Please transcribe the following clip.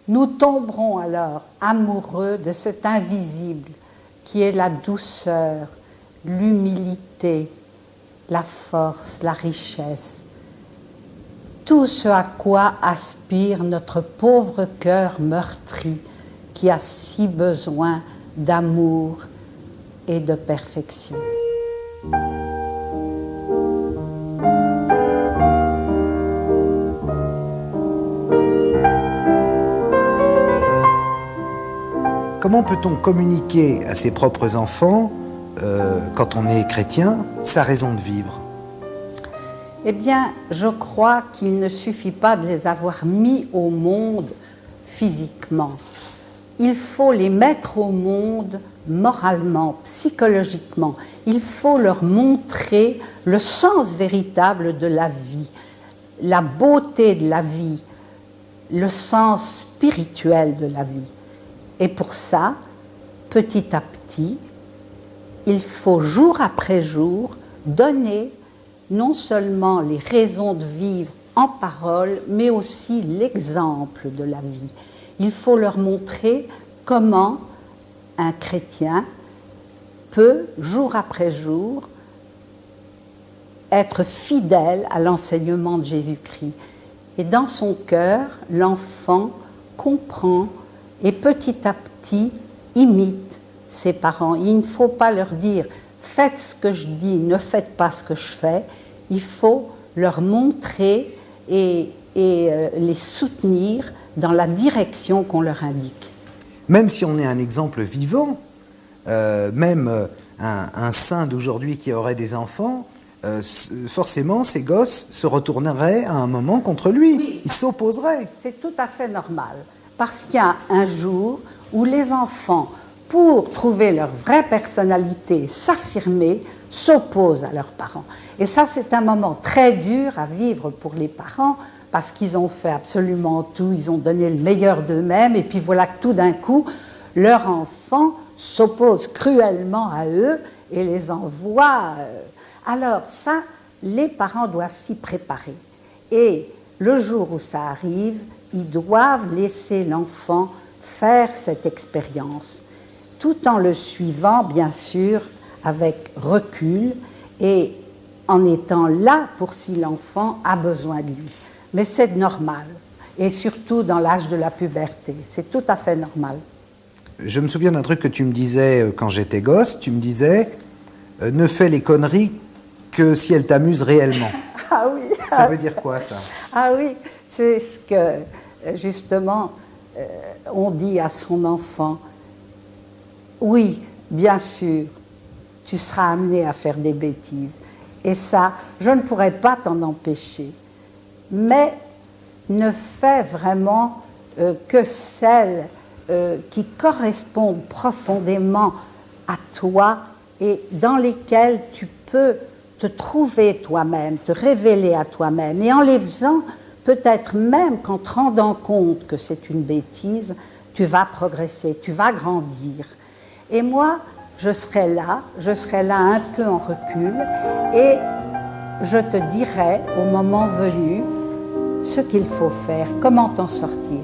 Nous tomberons alors amoureux de cet invisible qui est la douceur, l'humilité, la force, la richesse. Tout ce à quoi aspire notre pauvre cœur meurtri qui a si besoin d'amour et de perfection. Comment peut-on communiquer à ses propres enfants, quand on est chrétien, sa raison de vivre ? Eh bien, je crois qu'il ne suffit pas de les avoir mis au monde physiquement. Il faut les mettre au monde moralement, psychologiquement. Il faut leur montrer le sens véritable de la vie, la beauté de la vie, le sens spirituel de la vie. Et pour ça, petit à petit, il faut jour après jour donner non seulement les raisons de vivre en parole, mais aussi l'exemple de la vie. Il faut leur montrer comment un chrétien peut, jour après jour, être fidèle à l'enseignement de Jésus-Christ. Et dans son cœur, l'enfant comprend et petit à petit imite ses parents. Il ne faut pas leur dire « faites ce que je dis, ne faites pas ce que je fais ». Il faut leur montrer et les soutenir dans la direction qu'on leur indique. Même si on est un exemple vivant, même un saint d'aujourd'hui qui aurait des enfants, forcément ces gosses se retourneraient à un moment contre lui. Oui, ils s'opposeraient. C'est tout à fait normal. Parce qu'il y a un jour où les enfants, pour trouver leur vraie personnalité, s'affirmer, s'opposent à leurs parents. Et ça, c'est un moment très dur à vivre pour les parents, parce qu'ils ont fait absolument tout, ils ont donné le meilleur d'eux-mêmes, et puis voilà que tout d'un coup, leur enfant s'oppose cruellement à eux et les envoie. Alors ça, les parents doivent s'y préparer. Et le jour où ça arrive, ils doivent laisser l'enfant faire cette expérience, tout en le suivant, bien sûr, avec recul et en étant là pour si l'enfant a besoin de lui. Mais c'est normal, et surtout dans l'âge de la puberté, c'est tout à fait normal. Je me souviens d'un truc que tu me disais quand j'étais gosse, tu me disais « ne fais les conneries que si elles t'amusent réellement ». Ah oui. Ça veut dire quoi, ça ? Ah oui, c'est ce que, justement, on dit à son enfant. Oui, bien sûr, tu seras amené à faire des bêtises. Et ça, je ne pourrais pas t'en empêcher. Mais ne fais vraiment que celles qui correspondent profondément à toi et dans lesquelles tu peux te trouver toi-même, te révéler à toi-même. Et en les faisant, peut-être même qu'en te rendant compte que c'est une bêtise, tu vas progresser, tu vas grandir. Et moi, je serai là un peu en recul, et je te dirai au moment venu ce qu'il faut faire, comment t'en sortir.